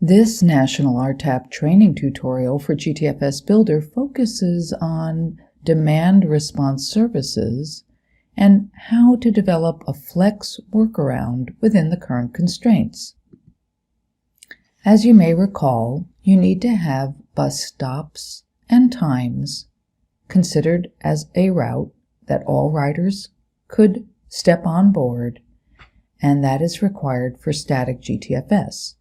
This National RTAP training tutorial for GTFS Builder focuses on demand response services and how to develop a flex workaround within the current constraints. As you may recall, you need to have bus stops and times considered as a route that all riders could step on board, and that is required for static GTFS.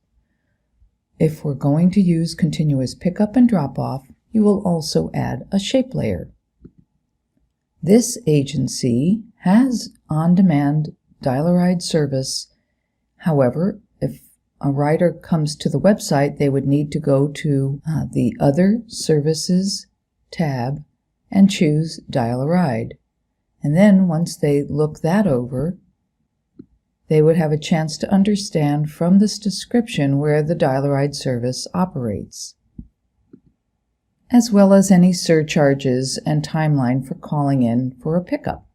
If we're going to use continuous pickup and drop-off, you will also add a shape layer. This agency has on-demand dial-a-ride service. However, if a rider comes to the website, they would need to go to the Other Services tab and choose Dial-a-Ride. And then once they look that over, they would have a chance to understand from this description where the dial-a-ride service operates, as well as any surcharges and timeline for calling in for a pickup.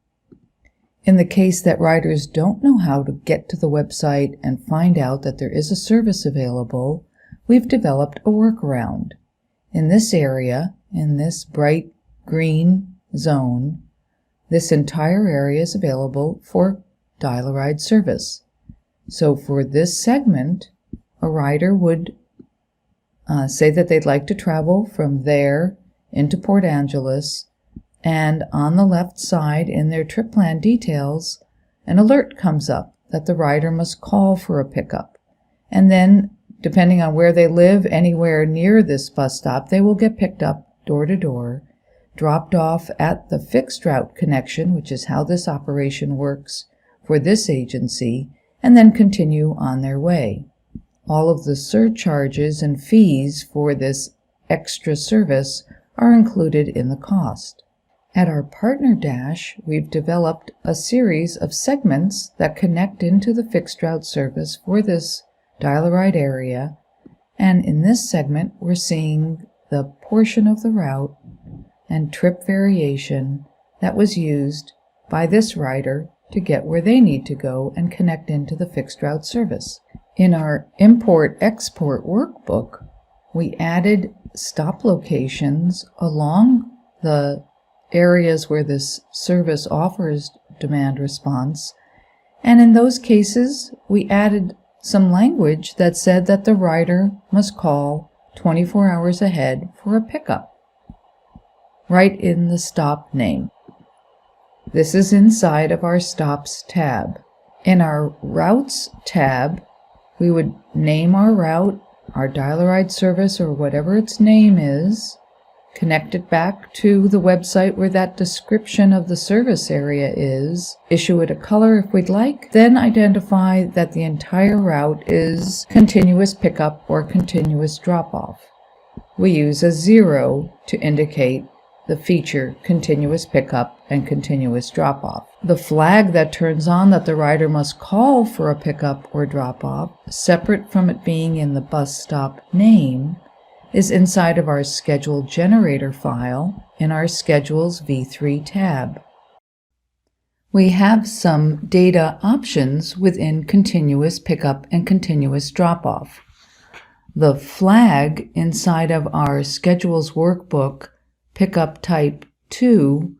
In the case that riders don't know how to get to the website and find out that there is a service available, we've developed a workaround. In this area, in this bright green zone, this entire area is available for dial-a-ride service. So for this segment, a rider would say that they'd like to travel from there into Port Angeles, and on the left side in their trip plan details, an alert comes up that the rider must call for a pickup. And then, depending on where they live, anywhere near this bus stop, they will get picked up door to door, dropped off at the fixed route connection, which is how this operation works for this agency, and then continue on their way. All of the surcharges and fees for this extra service are included in the cost. At our partner dash, we've developed a series of segments that connect into the fixed route service for this dial-a-ride area, and in this segment we're seeing the portion of the route and trip variation that was used by this rider to get where they need to go and connect into the fixed route service. In our import-export workbook, we added stop locations along the areas where this service offers demand response, and in those cases we added some language that said that the rider must call 24 hours ahead for a pickup, right in the stop name. This is inside of our Stops tab. In our Routes tab, we would name our route, our dial-a-ride service, or whatever its name is, connect it back to the website where that description of the service area is, issue it a color if we'd like, then identify that the entire route is continuous pickup or continuous drop-off. We use a 0 to indicate the feature continuous pickup and continuous drop-off. The flag that turns on that the rider must call for a pickup or drop-off, separate from it being in the bus stop name, is inside of our schedule generator file in our Schedules v3 tab. We have some data options within continuous pickup and continuous drop-off. The flag inside of our Schedules workbook Pickup Type 2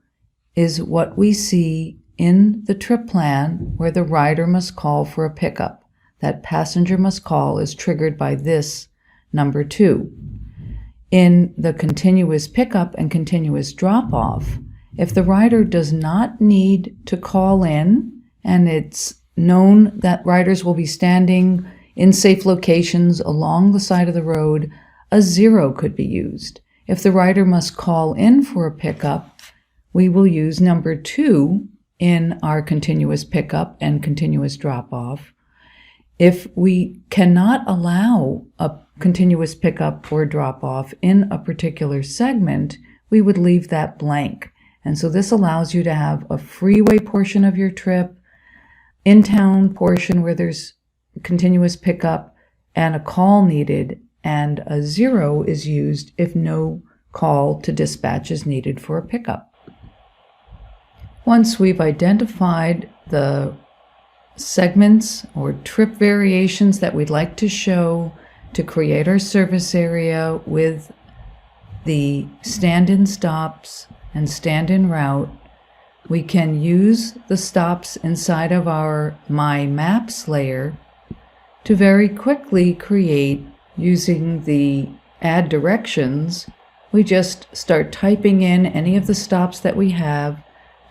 is what we see in the trip plan where the rider must call for a pickup. That passenger must call is triggered by this number 2. In the continuous pickup and continuous drop-off, if the rider does not need to call in and it's known that riders will be standing in safe locations along the side of the road, a 0 could be used. If the rider must call in for a pickup, we will use number 2 in our continuous pickup and continuous drop-off. If we cannot allow a continuous pickup or drop-off in a particular segment, we would leave that blank. And so this allows you to have a freeway portion of your trip, in-town portion where there's continuous pickup and a call needed, and a 0 is used if no call to dispatch is needed for a pickup. Once we've identified the segments or trip variations that we'd like to show to create our service area with the stand-in stops and stand-in route, we can use the stops inside of our My Maps layer to very quickly create, using the Add Directions, we just start typing in any of the stops that we have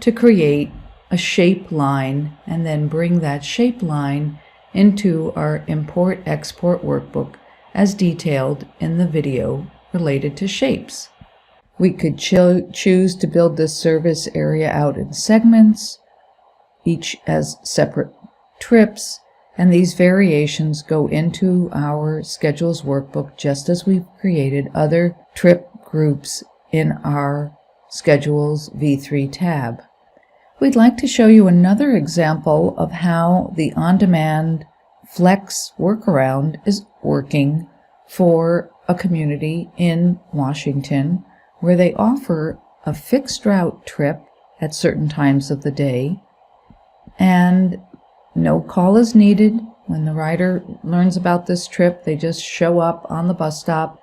to create a shape line, and then bring that shape line into our Import-Export workbook as detailed in the video related to shapes. We could choose to build this service area out in segments, each as separate trips, and these variations go into our schedules workbook just as we've created other trip groups in our schedules V3 tab. We'd like to show you another example of how the on-demand Flex workaround is working for a community in Washington, where they offer a fixed route trip at certain times of the day, and no call is needed. When the rider learns about this trip, they just show up on the bus stop.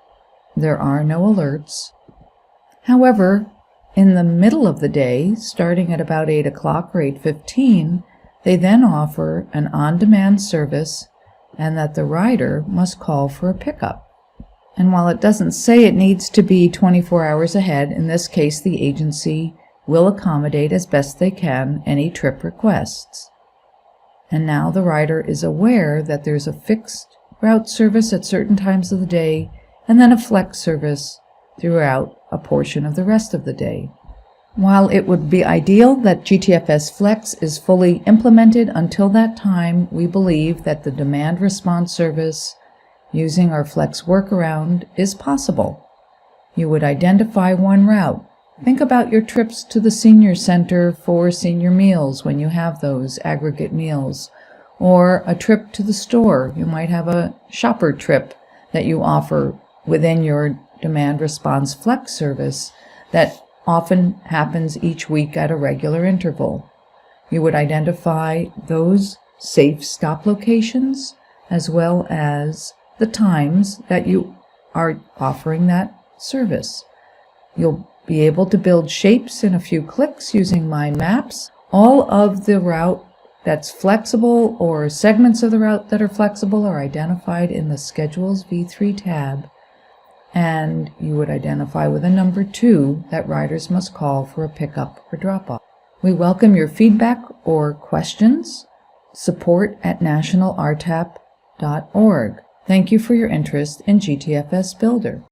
There are no alerts. However, in the middle of the day, starting at about 8 o'clock or 8:15, they then offer an on-demand service, and that the rider must call for a pickup. And while it doesn't say it needs to be 24 hours ahead, in this case the agency will accommodate as best they can any trip requests. And now the rider is aware that there's a fixed route service at certain times of the day, and then a flex service throughout a portion of the rest of the day. While it would be ideal that GTFS Flex is fully implemented, until that time we believe that the demand response service using our Flex workaround is possible. You would identify one route. Think about your trips to the senior center for senior meals when you have those aggregate meals, or a trip to the store. You might have a shopper trip that you offer within your demand response Flex service that often happens each week at a regular interval. You would identify those safe stop locations as well as the times that you are offering that service. You'll be able to build shapes in a few clicks using My Maps. All of the route that's flexible or segments of the route that are flexible are identified in the Schedules V3 tab, and you would identify with a number 2 that riders must call for a pickup or drop-off. We welcome your feedback or questions. Support@nationalrtap.org. Thank you for your interest in GTFS Builder.